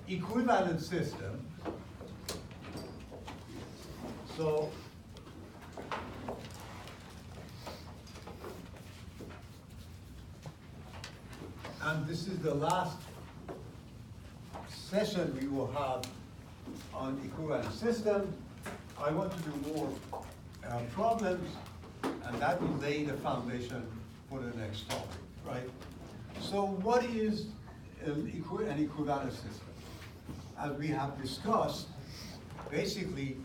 equivalent system. So and this is the last session we will have on equivalent system. I want to do more problems, and that will lay the foundation for the next topic, right? So what is an equivalent system? As we have discussed, basically,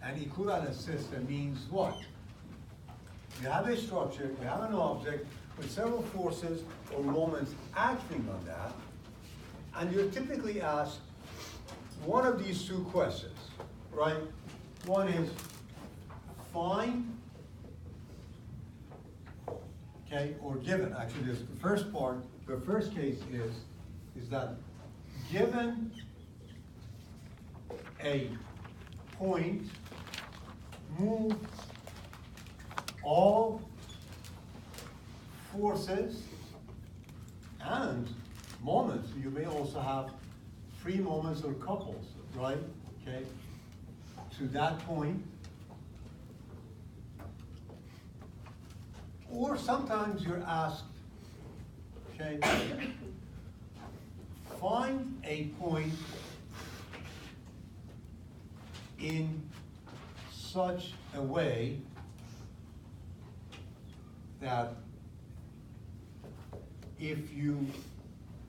an equivalent system means what? You have a structure, you have an object with several forces or moments acting on that, and you're typically asked one of these two questions, right? One is find, okay, or given. Actually, this the first part. The first case is that given a point, move all forces and moments. You may also have free moments or couples, right? Okay, to that point. Or sometimes you're asked, okay, find a point in such a way that if you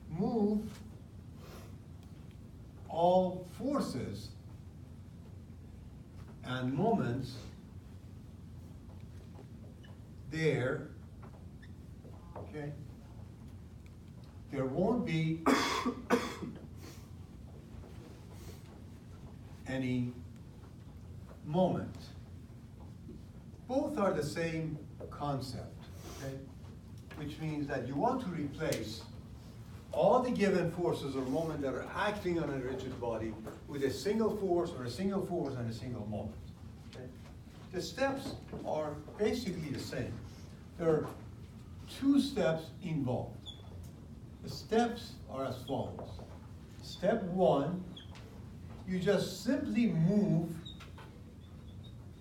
move all forces and moments there, okay, there won't be any moment. Both are the same concept, okay? Which means that you want to replace all the given forces or moments that are acting on a rigid body with a single force or a single force and a single moment. Okay? The steps are basically the same. There are two steps involved. The steps are as follows. Step one, you just simply move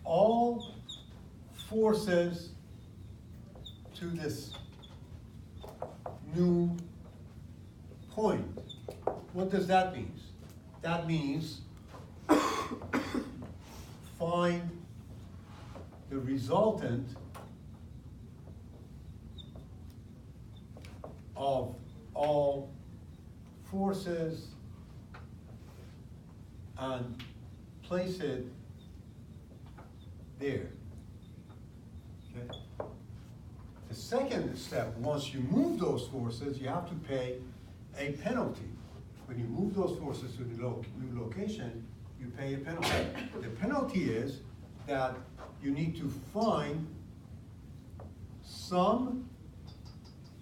all forces to this new point. What does that mean? That means find the resultant of all forces and place it there. Okay? The second step, once you move those forces, you have to pay a penalty. When you move those forces to the new location, you pay a penalty. The penalty is that you need to find some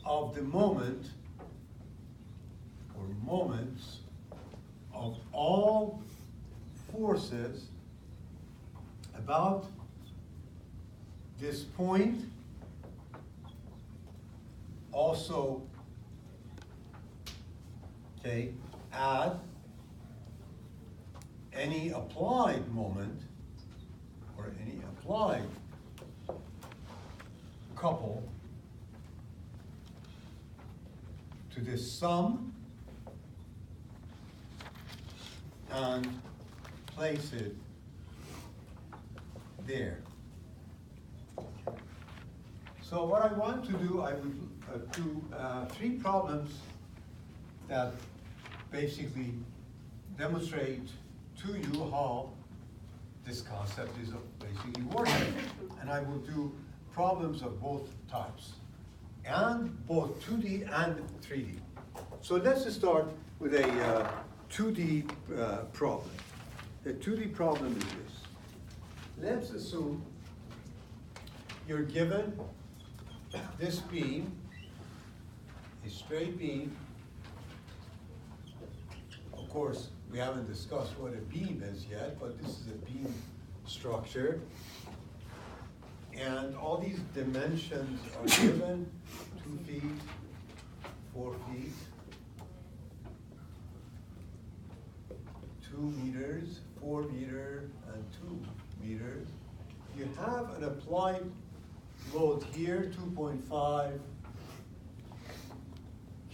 of the moment or moments of all forces about this point. Also, okay, add any applied moment or any applied couple to this sum and place it there. So what I want to do, I would do three problems that basically demonstrate to you how this concept is basically working. And I will do problems of both types, and both 2D and 3D. So let's start with a 2D problem. The 2D problem is this. Let's assume you're given this beam, a straight beam. Of course, we haven't discussed what a beam is yet, but this is a beam structure. And all these dimensions are given, 2 feet, 4 feet, meters, 4 meters, and 2 meters. You have an applied load here, 2.5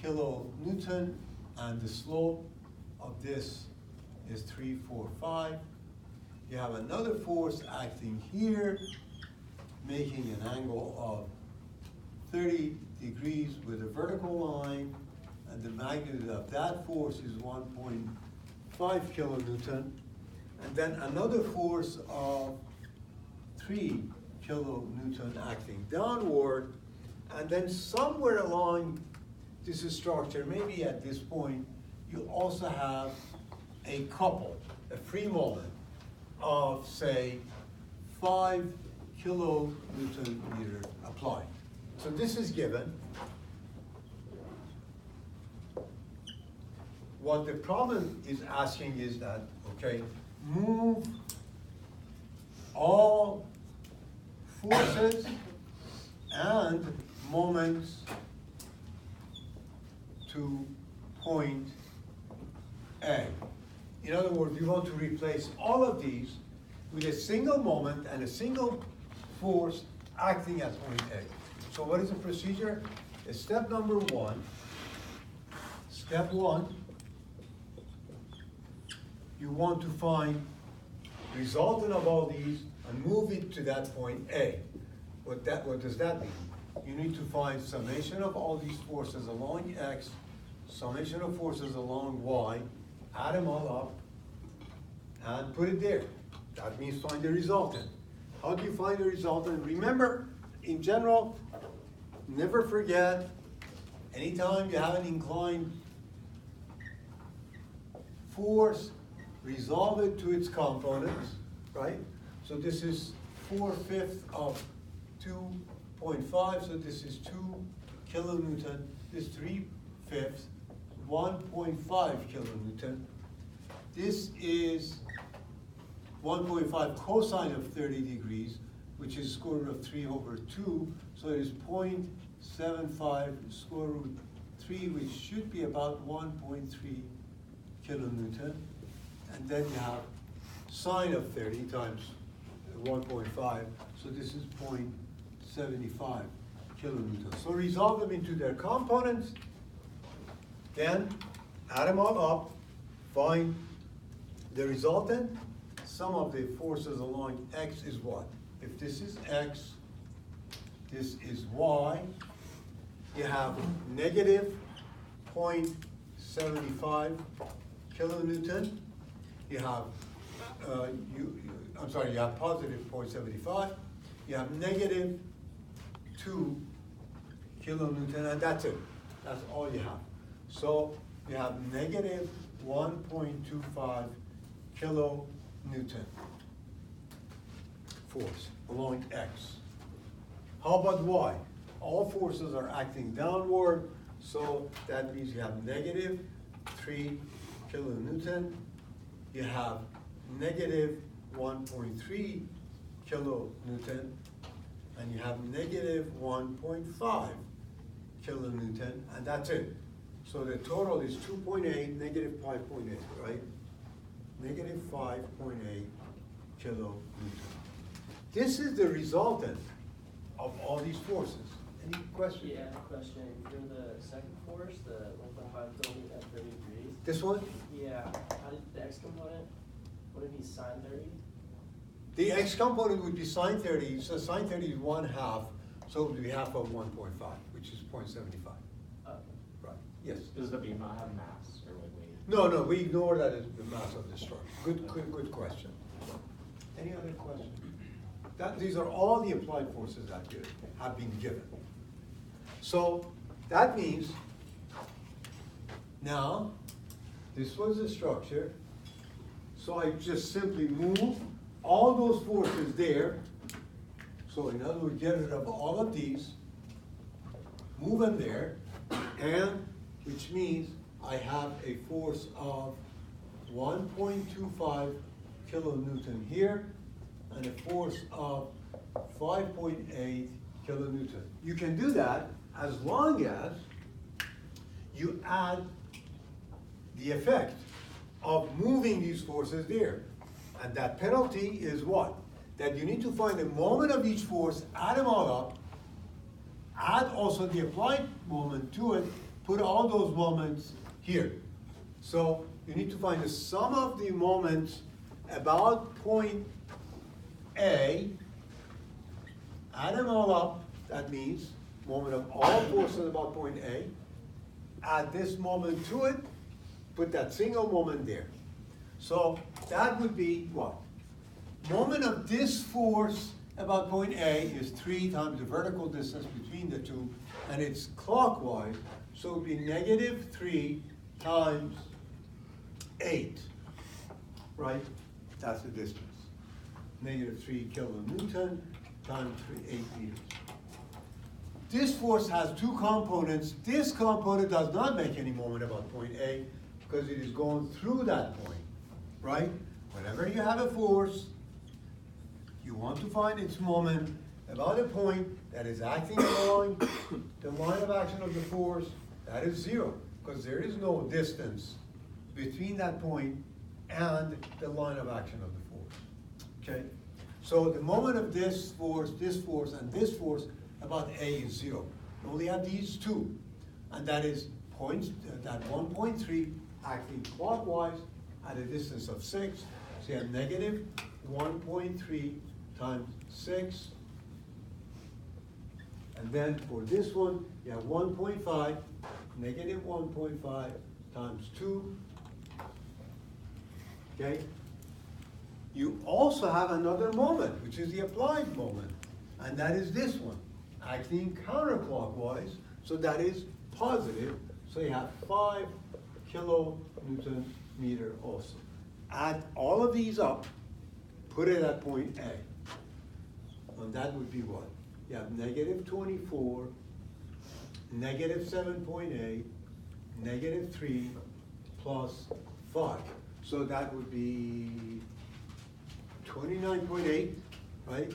kilonewton, and the slope of this is 345. You have another force acting here, making an angle of 30 degrees with a vertical line, and the magnitude of that force is 1.5 kilonewton. And then another force of 3 kilonewton acting downward, and then somewhere along this structure, maybe at this point, you also have a couple, a free moment of, say, 5 kilonewton meter applied. So this is given. What the problem is asking is that, okay, move all forces and moments to point A. In other words, we want to replace all of these with a single moment and a single force acting at point A. So what is the procedure? Step number one, step one, you want to find the resultant of all these and move it to that point A. What does that mean? You need to find summation of all these forces along X, summation of forces along Y, add them all up, and put it there. That means find the resultant. How do you find the resultant? Remember, in general, never forget, anytime you have an inclined force, resolve it to its components, right? So this is 4/5 of 2.5, so this is 2 kilonewton, this 3/5, 1.5 kilonewton. This is 1.5 cosine of 30 degrees, which is square root of 3/2, so it is 0.75 square root 3, which should be about 1.3 kilonewton. And then you have sine of 30 times 1.5, so this is 0.75 kilonewton. So resolve them into their components, then add them all up, find the resultant. Sum of the forces along X is what? If this is X, this is Y, you have negative 0.75 kilonewton. You have, you have positive 0.75. You have negative 2 kilonewton, and that's it. That's all you have. So you have negative 1.25 kilonewton force along X. How about Y? All forces are acting downward, so that means you have negative 3 kilonewton. You have negative 1.3 kilonewton, and you have negative 1.5 kilonewton, and that's it. So the total is 2.8, negative 5.8, right? Negative 5.8 kilonewton. This is the resultant of all these forces. Any questions? Yeah, question. For the second force, the 1.5 kilonewton at 30 degrees. This one? Yeah. How did the X component? Would it be sine 30? The X component would be sine 30, so sine 30 is 1/2, so it would be half of 1.5, which is 0.75. Right, yes. Does the beam not have mass or like weight? No, we ignore that as the mass of the structure. Good question. Any other questions? These are all the applied forces that have been given. So that means now this was the structure. So I just simply move all those forces there. So in other words, get rid of all of these, move them there, and which means I have a force of 1.25 kilonewton here, and a force of 5.8 kilonewton. You can do that as long as you add the effect of moving these forces there. And that penalty is what? That you need to find the moment of each force, add them all up, add also the applied moment to it, put all those moments here. So you need to find the sum of the moments about point A, add them all up, that means moment of all forces about point A, add this moment to it, put that single moment there. So that would be what? Moment of this force about point A is 3 times the vertical distance between the two, and it's clockwise, so it would be -3 times 8, right? That's the distance. -3 kilonewton times 8 meters. This force has 2 components. This component does not make any moment about point A because it is going through that point, right? Whenever you have a force, you want to find its moment about a point that is acting along the line of action of the force. That is 0, because there is no distance between that point and the line of action of the force, okay? So the moment of this force, and this force about A is 0. You only have these 2, and that is points, that 1.3 acting clockwise at a distance of 6. So you have -1.3 times 6. And then for this one, you have 1.5, -1.5 times 2. Okay? You also have another moment, which is the applied moment, and that is this one, acting counterclockwise, so that is positive, so you have 5 kilonewton meter also. Add all of these up, put it at point A, and that would be what? You have -24, -7.8, -3, plus 5. So that would be 29.8, right?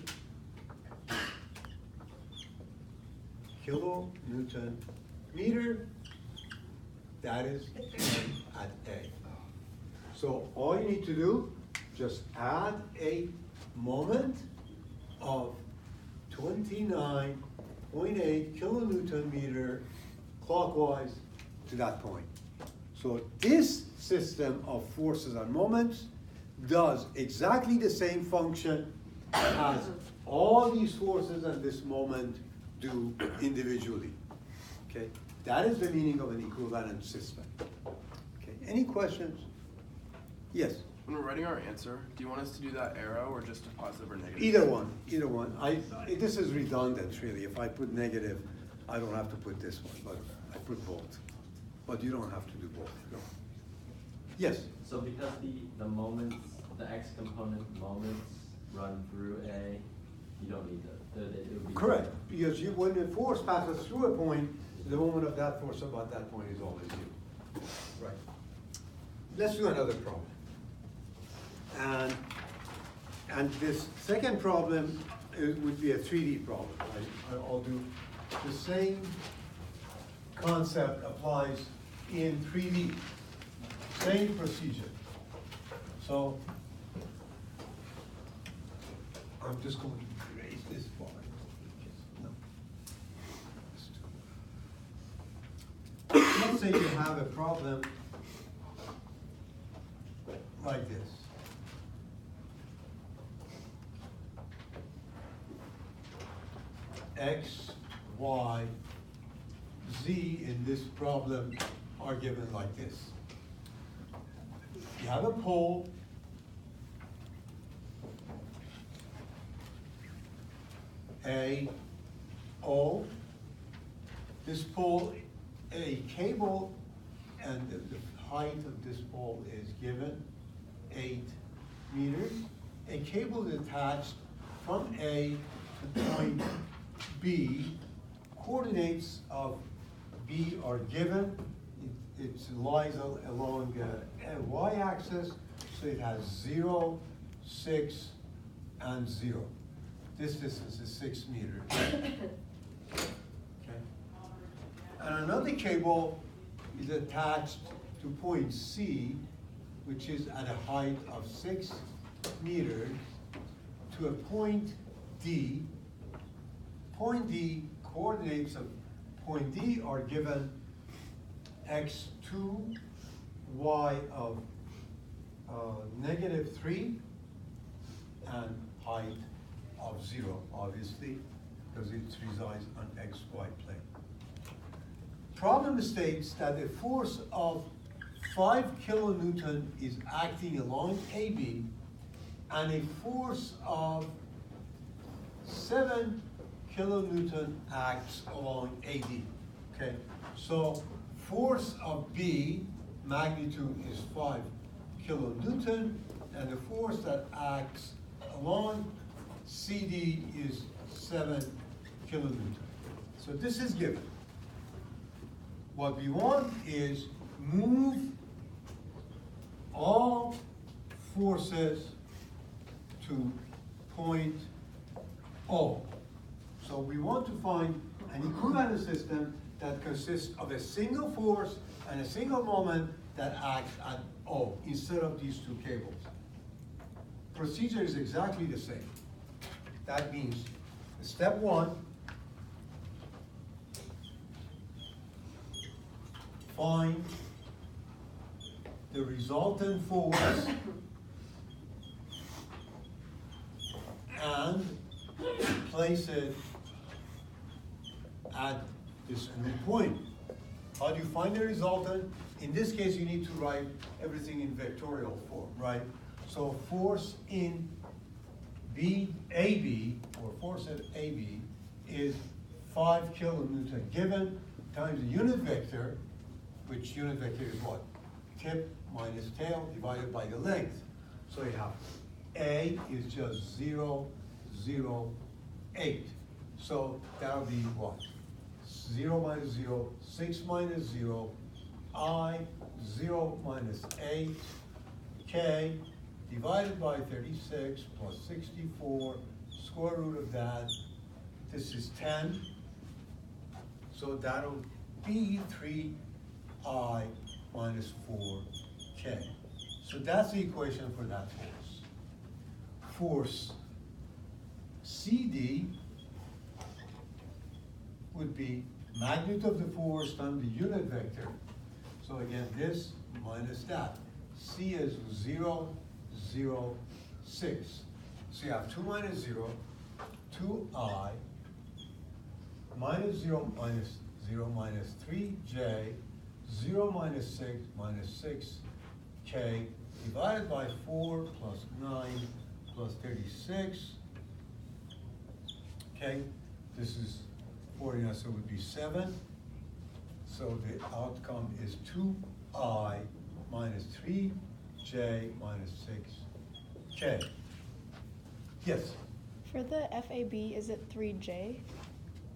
Kilonewton meter, that is at A. So all you need to do, just add a moment of 29.8 kilonewton meter clockwise to that point. So this system of forces and moments does exactly the same function as all these forces and this moment do individually. Okay, that is the meaning of an equivalent system. Okay, any questions? Yes. When we're writing our answer, do you want us to do that arrow or just a positive or negative? Either one, either one. This is redundant, really. If I put negative, I don't have to put this one, but I put both. But you don't have to do both. No. Yes? So because the moments, the x component moments run through A, you don't need it would be Correct, because when the force passes through a point, the moment of that force about that point is always 0. Right. Let's do another problem. And this second problem would be a 3D problem. I'll do the same concept applies in 3D. Same procedure. So I'm just going to erase this bar. No. Let's say you have a problem like this. X, Y, Z in this problem are given like this. You have a pole, A, O. This pole, a cable, and the height of this pole is given, 8 meters. A cable is attached from A to point B. Coordinates of B are given. It lies along a y-axis, so it has 0, 6, and 0. This distance is 6 meters. Okay. And another cable is attached to point C, which is at a height of 6 meters, to a point D. Point D, coordinates of point D are given x2, y of -3, and height of 0, obviously, because it resides on xy plane. Problem states that a force of 5 kilonewton is acting along AB, and a force of 7 kilonewton acts along AD. Okay, so force of B magnitude is 5 kilonewton, and the force that acts along CD is 7 kilonewton. So this is given. What we want is move all forces to point O. So we want to find an equivalent system that consists of a single force and a single moment that acts at O instead of these two cables. Procedure is exactly the same. That means step 1, find the resultant force and place it at this new point. How do you find the resultant? In this case, you need to write everything in vectorial form, right? So force in AB, or force at AB, is 5 kilonewton given times the unit vector, which unit vector is what? Tip minus tail divided by the length. So you have A is just 0, 0, 8. So that'll be what? 0 minus 0, 6 minus 0, I, 0 minus 8, K, divided by 36 plus 64, square root of that. This is 10. So that'll be 3I minus 4K. So that's the equation for that force. Force CD would be magnitude of the force times the unit vector. So again, this minus that. C is 0, 0, 6. So you have 2 minus 0, 2I, minus 0 minus 0 minus 3J, 0 minus 6 minus 6K, divided by 4 plus 9 plus 36. Okay, this is 49, so it would be 7. So the outcome is 2I minus 3J minus 6K. Yes? For the FAB, is it 3J?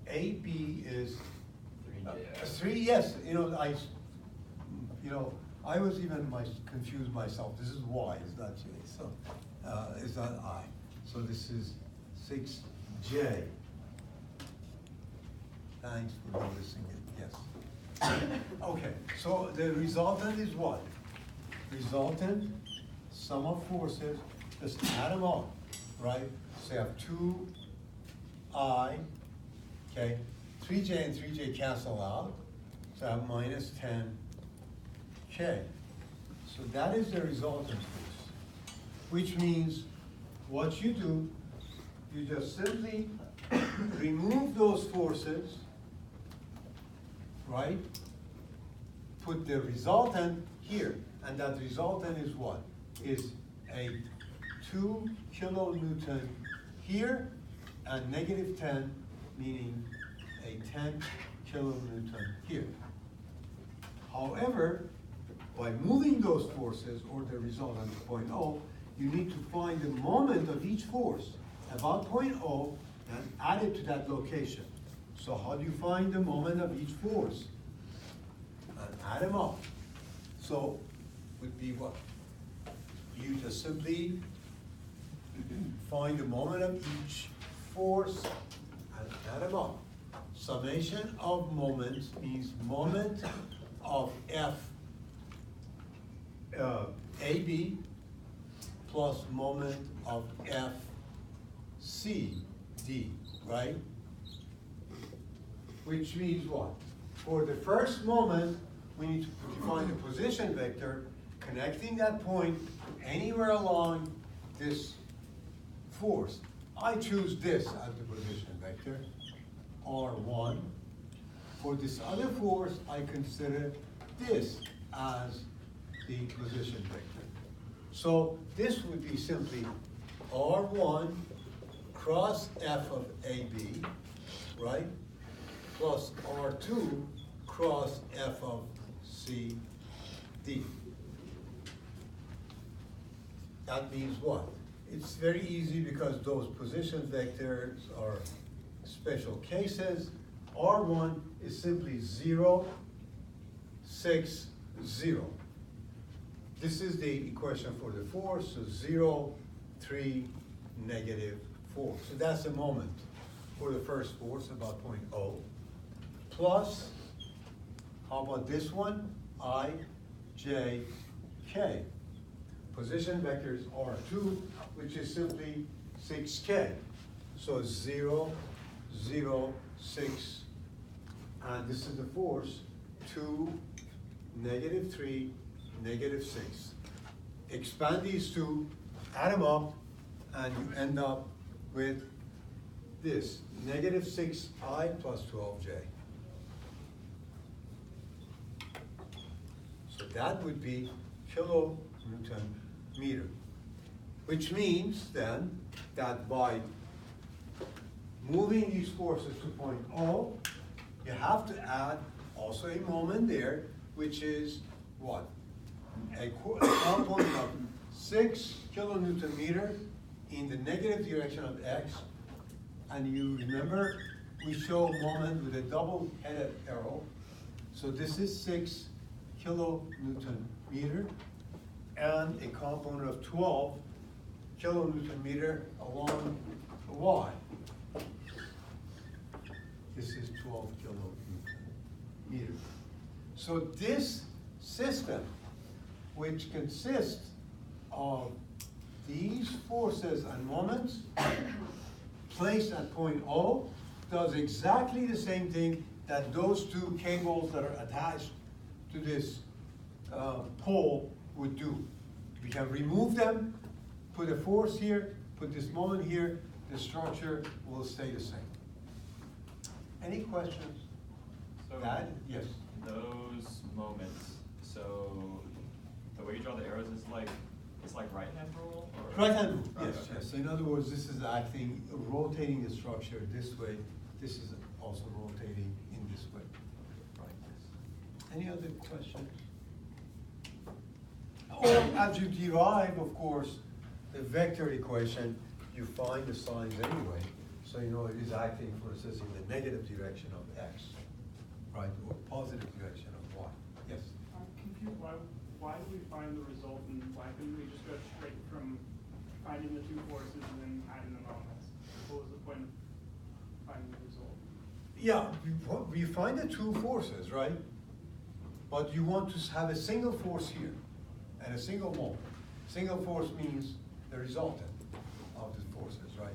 AB is 3J. 3, yes. I was even confused myself. This is Y, it's not J. So it's not I. So this is 6J. Thanks for noticing it. Yes. Okay. So the resultant is what? Resultant sum of forces. Just add them up, right? So you have 2I. Okay. 3J and 3J cancel out. So I have minus 10K. So that is the resultant force, which means what you do, you just simply remove those forces, right? Put the resultant here, and that resultant is what? Is a 2 kilonewton here, and negative 10, meaning a 10 kilonewton here. However, by moving those forces, or the resultant to point O, you need to find the moment of each force about point O and add it to that location. So how do you find the moment of each force? And add them up. So would be what? You just simply find the moment of each force and add them up. Summation of moments means moment of F AB plus moment of FCD, right? Which means what? For the first moment, we need to define a position vector connecting that point anywhere along this force. I choose this as the position vector, R1. For this other force, I consider this as the position vector. So this would be simply R1 cross F of AB, right? Plus R2 cross F of CD. That means what? It's very easy because those position vectors are special cases. R1 is simply 0, 6, 0. This is the equation for the force, so 0, 3, negative 4. So that's the moment for the first force, about point O. Plus, how about this one? I, J, K. Position vectors R2, which is simply 6K. So 0, 0, 6, and this is the force, 2, negative 3, negative 6. Expand these two, add them up, and you end up with this, negative 6I plus 12J. So that would be kilonewton meter, which means then that by moving these forces to point O, you have to add also a moment there, which is what? A component of 6 kilonewton meter in the negative direction of X. And you remember, we show moment with a double-headed arrow. So this is 6 kilonewton meter and a component of 12 kilonewton meter along the Y. This is 12 kilonewton meter. So this system, which consists of these forces and moments placed at point O, does exactly the same thing that those two cables that are attached to this pole would do. We can remove them, put a force here, put this moment here, the structure will stay the same. Any questions? So That? Yes. those moments, so the way you draw the arrows is like, it's like right hand rule? Or? Right hand rule, Right, yes, okay. yes. So in other words, this is acting, rotating the structure this way. This is also rotating in this way. Right. Any other questions? Or as you derive, of course, the vector equation, you find the signs anyway. So you know it is acting, for instance, in the negative direction of X, right, or positive direction of Y. Yes? I'm confused, why do we find the resultant? Why couldn't we just go straight from finding the two forces and then adding the moments? What was the point of finding the result? Yeah, we find the two forces, right? But you want to have a single force here and a single moment. Single force means the resultant of the forces, right?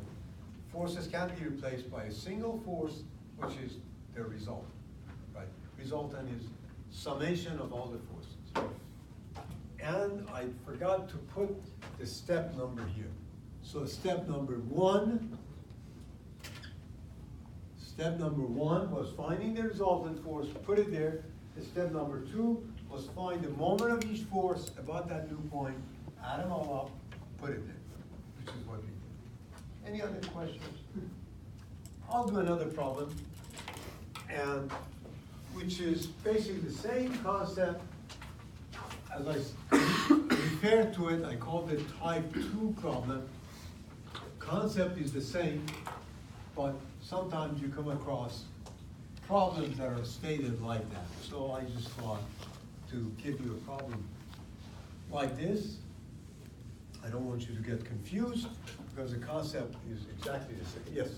Forces can't be replaced by a single force, which is the result, right? Resultant is summation of all the forces. And I forgot to put the step number here. So step number one was finding the resultant force, put it there. And step number two was find the moment of each force about that new point, add them all up, put it there, which is what we did. Any other questions? I'll do another problem, and which is basically the same concept. As I refer to it, I called it type 2 problem. Concept is the same, but sometimes you come across problems that are stated like that. So I just thought to give you a problem like this. I don't want you to get confused because the concept is exactly the same. Yes?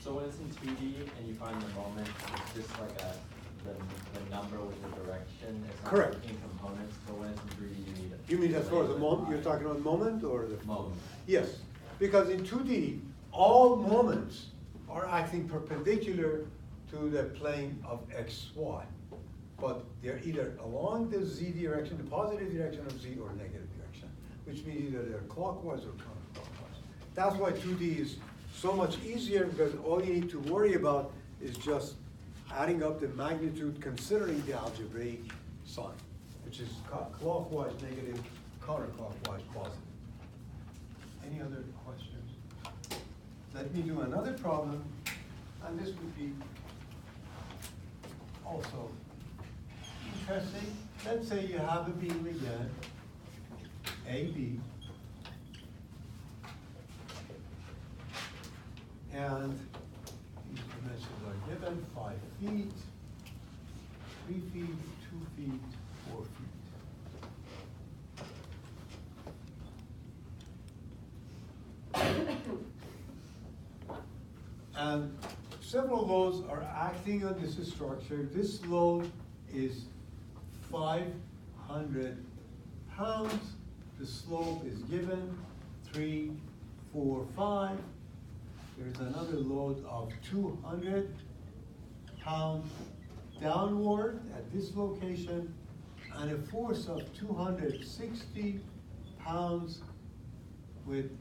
So when it's in 2D and you find the moment, it's just like the number with the direction. It's not Correct. in components, but when it's in 3D, you need it. You mean as far as the moment, you're talking about moment or the? Moment. Yes, because in 2D, all moments are acting perpendicular to the plane of xy. But they're either along the z direction, the positive direction of z, or negative direction, which means either they're clockwise or counterclockwise. That's why 2D is so much easier, because all you need to worry about is just adding up the magnitude considering the algebraic sign, which is clockwise negative, counterclockwise positive. Any other questions? Let me do another problem, and this would be also interesting. Let's say you have a beam again, AB, and these dimensions are given: 5 feet, 3 feet, 2 feet, 4 feet. And several loads are acting on this structure. This load is 500 pounds. The slope is given 3, 4, 5. There's another load of 200 pounds downward at this location, and a force of 260 pounds with,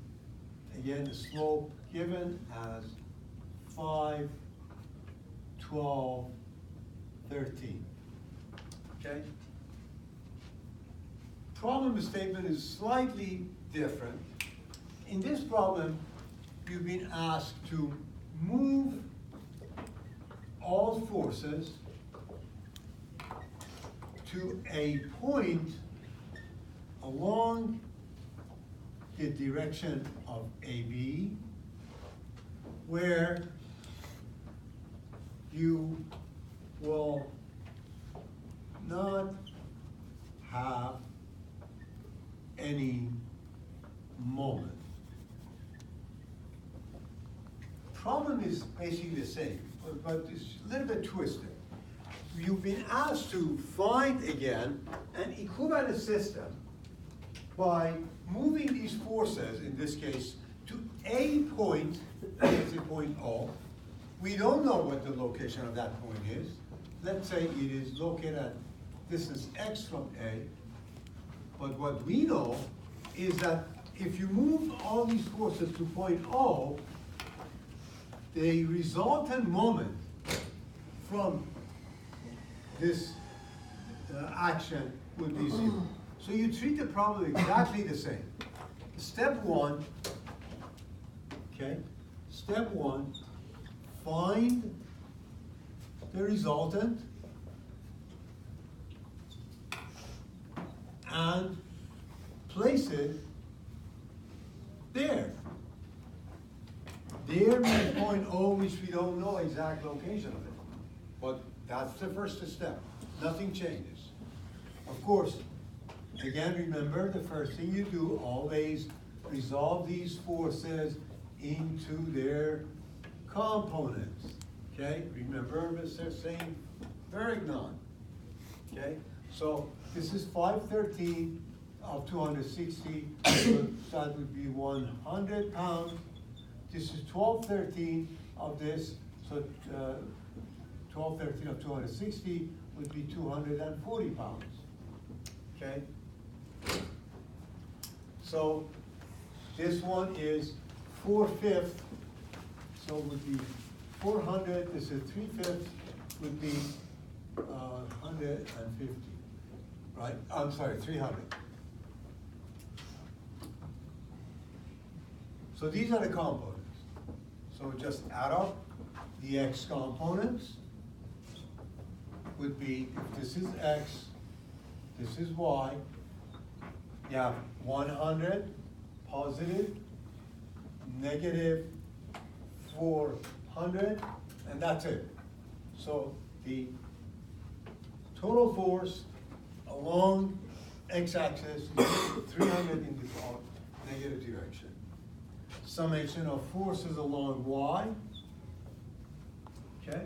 again, the slope given as 5, 12, 13. Okay? Problem statement is slightly different. In this problem, you've been asked to move all forces to a point along the direction of AB, where you will not have any moment. Problem is basically the same, but it's a little bit twisted. You've been asked to find again an equivalent system by moving these forces, in this case, to a point, it's a point O. We don't know what the location of that point is. Let's say it is located at distance x from A. But what we know is that if you move all these forces to point O, the resultant moment from this action would be 0. So you treat the problem exactly the same. Step 1, okay? Step 1, find the resultant and place it there. There means point O, which we don't know exact location of it. But that's the first step. Nothing changes. Of course, again, remember the first thing you do, always resolve these forces into their components. Okay? Remember Mr. St. Verignon. Okay? So this is 513 of 260, so that would be 100 pounds. This is 1213 of this, so 1213 of 260 would be 240 pounds. Okay? So this one is 4/5, so it would be 400. This is 3/5, would be 150, right? I'm sorry, 300. So these are the components. So just add up the x components. Would be, if this is x, this is y. You have 100 positive, negative 400, and that's it. So the total force along x-axis is 300 in the negative direction. Summation of forces along y. Okay.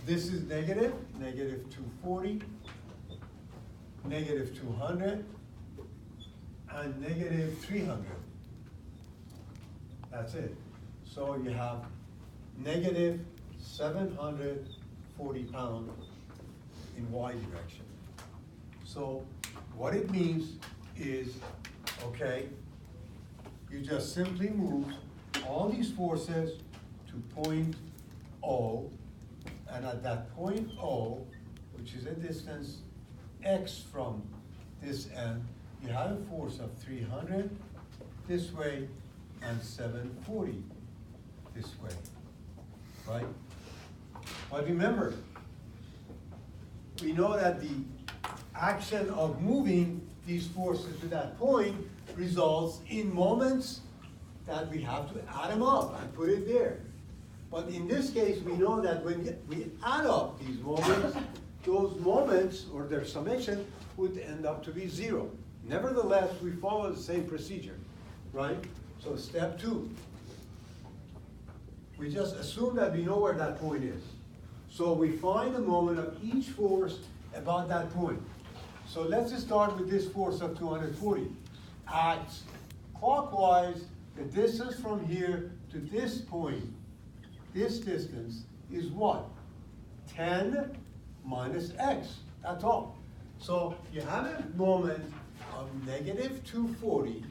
This is negative, negative 240, negative 200, and negative 300. That's it. So you have negative 740 pounds in Y direction. So what it means is, okay, you just simply move all these forces to point O, and at that point O, which is a distance x from this end, you have a force of 300 this way and 740 this way, right? But remember, we know that the action of moving these forces to that point results in moments that we have to add them up and put it there. But in this case, we know that when we add up these moments, those moments, or their summation, would end up to be 0. Nevertheless, we follow the same procedure, right? So step 2. We just assume that we know where that point is. So we find the moment of each force about that point. So let's just start with this force of 240. Acts clockwise, the distance from here to this point, this distance is what? 10 minus x, that's all. So you have a moment of negative 240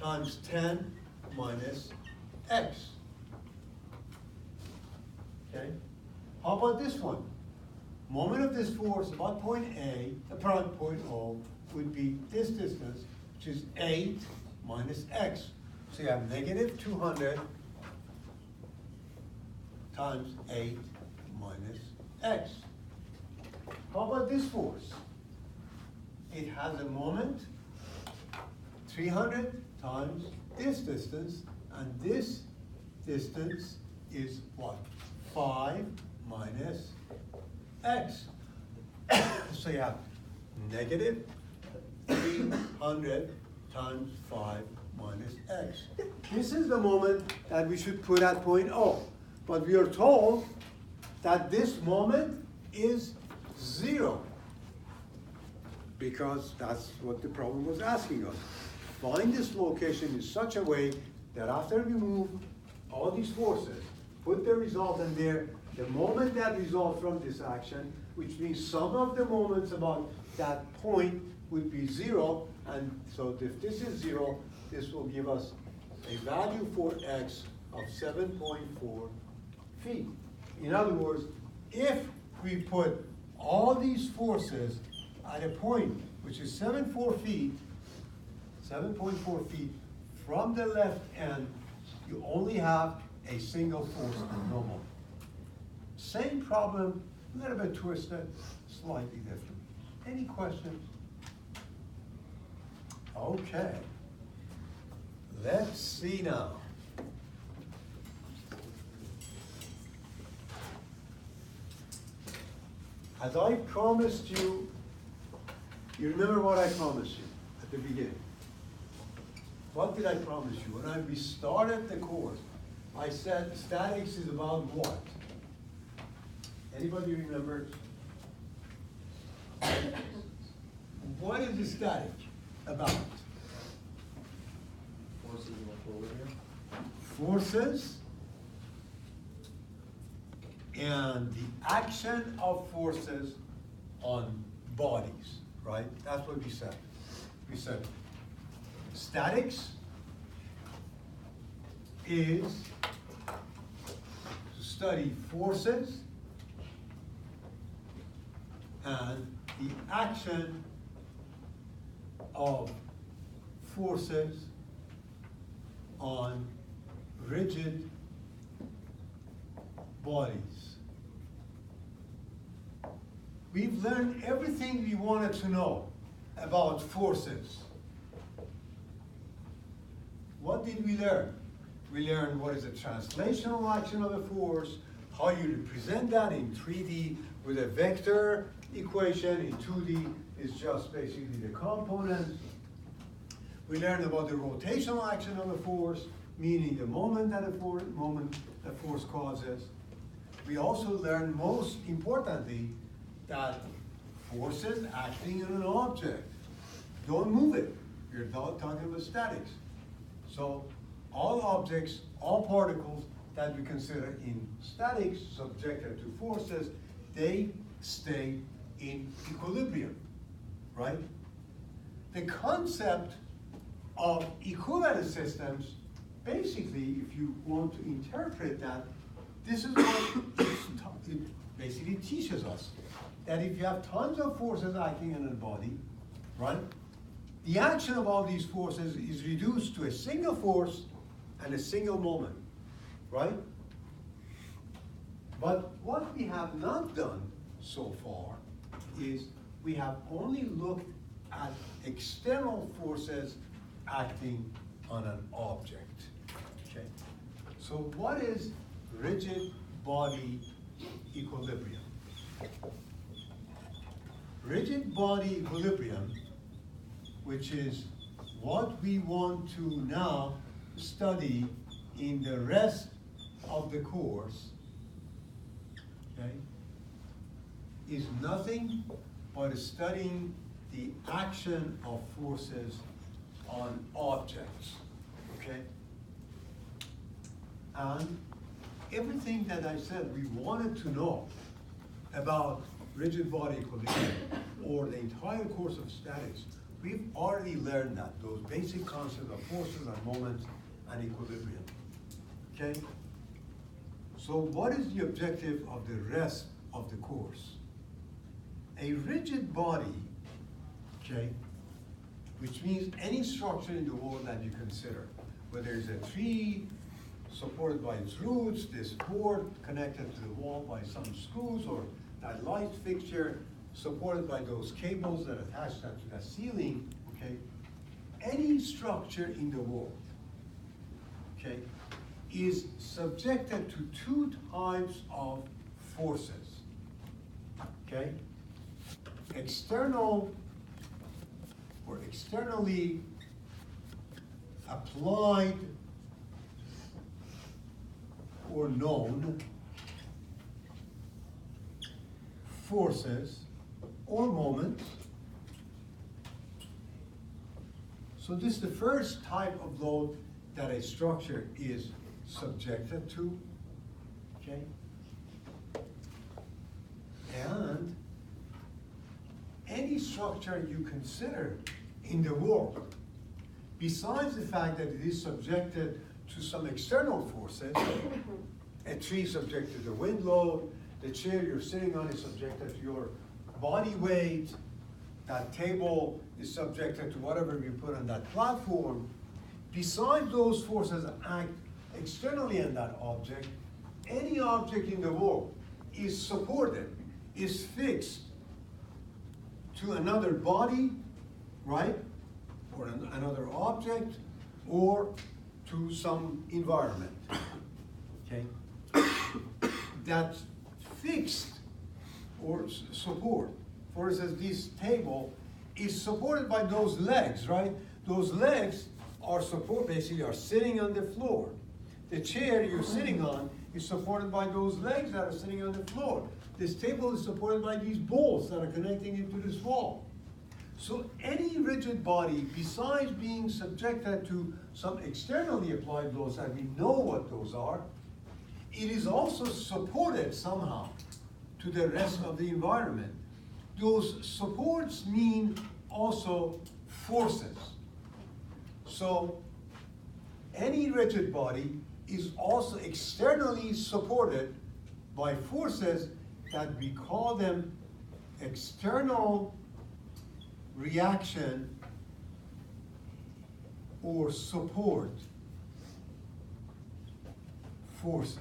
times 10 minus x. Okay? How about this one? Moment of this force about point A, about point O, would be this distance, which is 8 minus x. So you have negative 200 times 8 minus x. How about this force? It has a moment, 300 times this distance, and this distance is what? 5 minus x. So you have negative 300 times 5 minus x. This is the moment that we should put at point O. But we are told that this moment is 0. Because that's what the problem was asking us. Find this location in such a way that after we move all these forces, put the resultant there, the moment that results from this action, which means some of the moments about that point would be 0, and so if this is 0, this will give us a value for x of 7.4 feet. In other words, if we put all these forces at a point which is 7.4 feet from the left end, you only have a single force no more. Same problem, a little bit twisted, slightly different. Any questions? Okay. Let's see now. As I promised you, you remember what I promised you at the beginning. What did I promise you? When we started the course, I said statics is about what? Anybody remember? What is the static about? Forces going forward here. Forces and the action of forces on bodies, right? That's what we said. We said statics is to study forces and the action of forces on rigid bodies. We've learned everything we wanted to know about forces. What did we learn? We learned what is a translational action of a force, how you represent that in 3D with a vector equation, in 2D is just basically the components. We learned about the rotational action of a force, meaning the moment that a force causes. We also learned, most importantly, that forces acting on an object don't move it. We're talking about statics. So all objects, all particles that we consider in statics subjected to forces, they stay in equilibrium, right? The concept of equivalent systems, basically, if you want to interpret that, this is what it basically teaches us. That if you have tons of forces acting in a body, right? The action of all these forces is reduced to a single force and a single moment, right? But what we have not done so far is we have only looked at external forces acting on an object, okay? So what is rigid body equilibrium? Rigid body equilibrium, which is what we want to now study in the rest of the course, okay, is nothing but studying the action of forces on objects, okay? And everything that I said we wanted to know about rigid body equilibrium or the entire course of statics, we've already learned that, those basic concepts of forces and moments and equilibrium, okay? So what is the objective of the rest of the course? A rigid body, okay, which means any structure in the world that you consider, whether it's a tree supported by its roots, this board connected to the wall by some screws, or that light fixture supported by those cables that attach that to the ceiling, okay? Any structure in the world, okay, is subjected to two types of forces, okay? External or externally applied or known forces or moments. So this is the first type of load that a structure is subjected to, okay? And any structure you consider in the world, besides the fact that it is subjected to some external forces, a tree subjected to the wind load, the chair you're sitting on is subjected to your body weight, that table is subjected to whatever you put on that platform. Besides those forces that act externally on that object, any object in the world is supported, is fixed to another body, right? Or another object, or to some environment, okay? That's fixed or support. For instance, this table is supported by those legs, right? Those legs are basically are sitting on the floor. The chair you're sitting on is supported by those legs that are sitting on the floor. This table is supported by these bolts that are connecting it to this wall. So any rigid body, besides being subjected to some externally applied loads, and we know what those are, it is also supported somehow to the rest of the environment. Those supports mean also forces. So any rigid body is also externally supported by forces that we call them external reaction or support forces.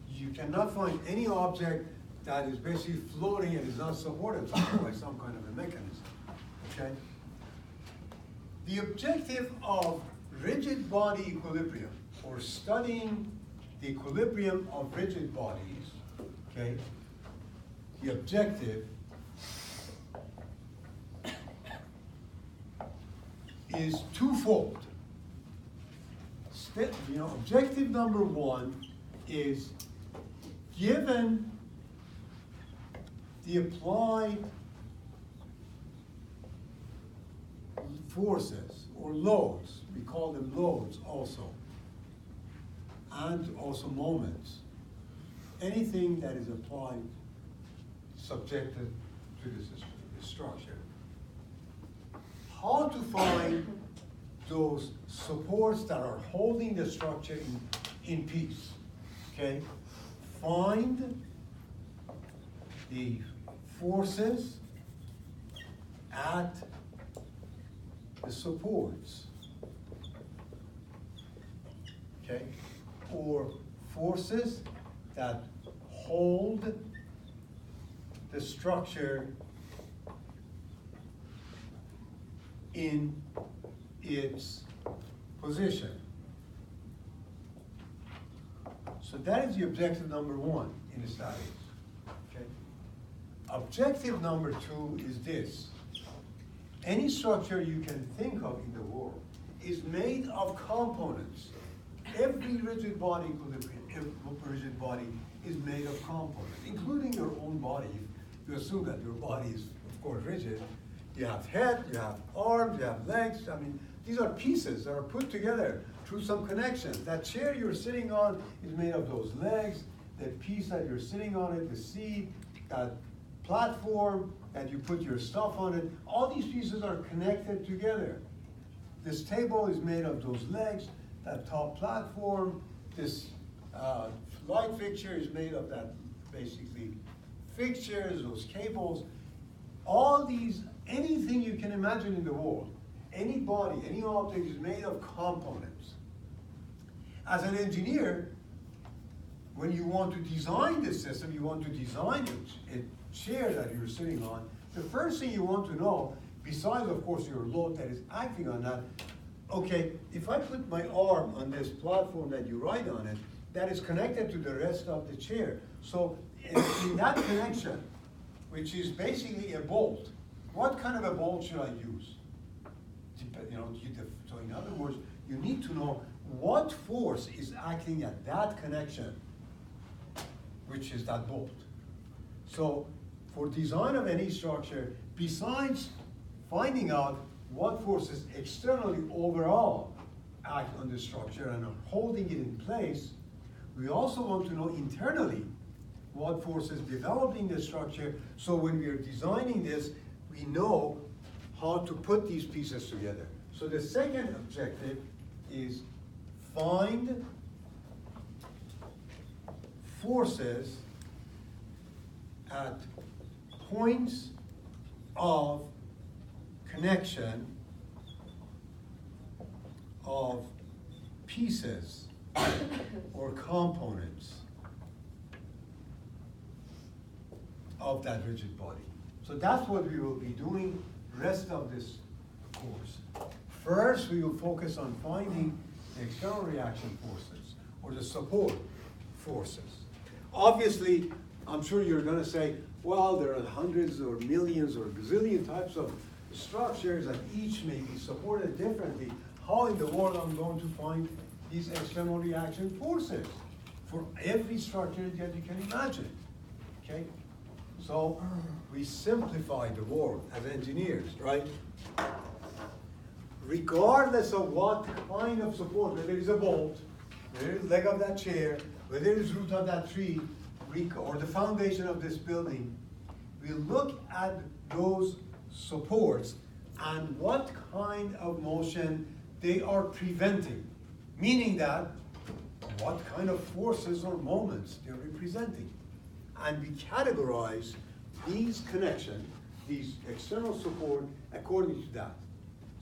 You cannot find any object that is basically floating and is not supported by some kind of a mechanism, okay? The objective of rigid body equilibrium, or studying the equilibrium of rigid bodies, okay? The objective is twofold. Objective number one is, given the applied forces or loads, we call them loads also, and also moments. Anything that is applied, subjected to the structure. How to find those supports that are holding the structure in peace, okay? Find the forces at the supports, okay? Or forces that hold the structure in its position. So that is the objective number one in the studies. Okay? Objective number two is this. Any structure you can think of in the world is made of components. Every rigid body is made of components, including your own body. You assume that your body is, of course, rigid. You have head, you have arms, you have legs. I mean, these are pieces that are put together through some connections. That chair you're sitting on is made of those legs, the piece that you're sitting on it, the seat, that platform that you put your stuff on it. All these pieces are connected together. This table is made of those legs, that top platform. This light fixture is made of that, basically, fixtures, those cables. All these, anything you can imagine in the world, any body, any object is made of components. As an engineer, when you want to design this system, you want to design a chair that you're sitting on, the first thing you want to know, besides of course your load that is acting on that, okay, if I put my arm on this platform that you ride on it, that is connected to the rest of the chair. So in that connection, which is basically a bolt, what kind of a bolt should I use? So in other words, you need to know what force is acting at that connection, which is that bolt. So for design of any structure, besides finding out what forces externally overall act on the structure and are holding it in place, we also want to know internally what forces developing the structure, so when we are designing this, we know how to put these pieces together. So the second objective is find forces at points of connection of pieces or components of that rigid body. So that's what we will be doing rest of this course. First, we will focus on finding the external reaction forces or the support forces. Obviously, I'm sure you're going to say, well, there are hundreds or millions or gazillion types of structures that each may be supported differently. How in the world I'm going to find these external reaction forces for every structure that you can imagine? Okay? So we simplify the world as engineers, right? Regardless of what kind of support, whether it's a bolt, whether it's leg of that chair, whether it's root of that tree, or the foundation of this building, we look at those supports and what kind of motion they are preventing, meaning that what kind of forces or moments they're representing. And we categorize these connections, these external support, according to that.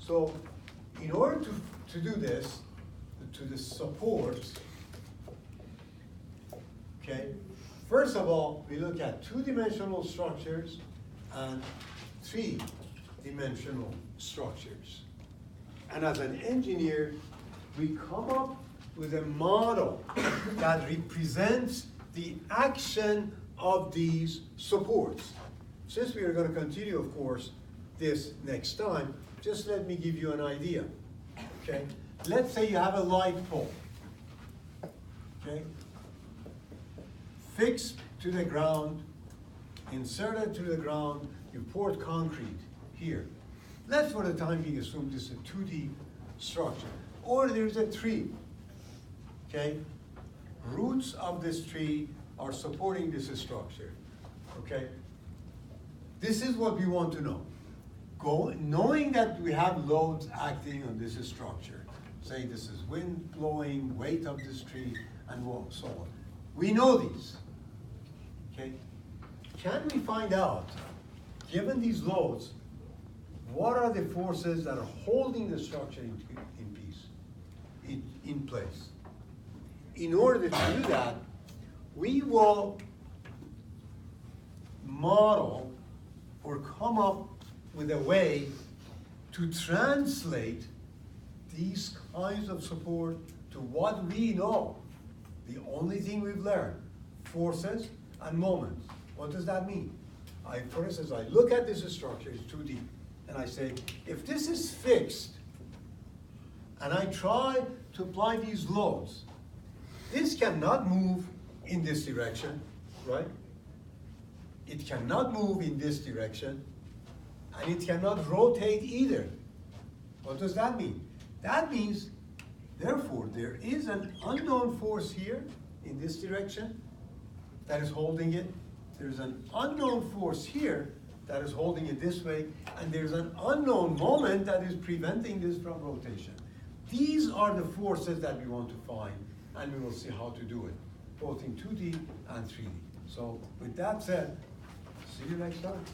So in order to do this, to the supports, okay, first of all, we look at two-dimensional structures and three-dimensional structures. And as an engineer, we come up with a model that represents the action of these supports. Since we are going to continue, of course, this next time, just let me give you an idea, okay? Let's say you have a light pole, okay? Fixed to the ground inserted to the ground, you poured concrete here. Let's for the time being assume this is a 2D structure. Or there's a tree, okay? Roots of this tree are supporting this structure, okay? This is what we want to know. Knowing that we have loads acting on this structure, say this is wind blowing, weight of this tree, and so on. We know these, okay? Can we find out, given these loads, what are the forces that are holding the structure in peace, in place? In order to do that, we will model or come up with a way to translate these kinds of support to what we know. The only thing we've learned, forces and moments. What does that mean? For instance, I look at this structure, it's 2D, and I say, if this is fixed, and I try to apply these loads, this cannot move in this direction, right? It cannot move in this direction, and it cannot rotate either. What does that mean? That means, therefore, there is an unknown force here in this direction that is holding it. There's an unknown force here that is holding it this way, and there's an unknown moment that is preventing this from rotation. These are the forces that we want to find, and we will see how to do it, both in 2D and 3D. So with that said, see you next time.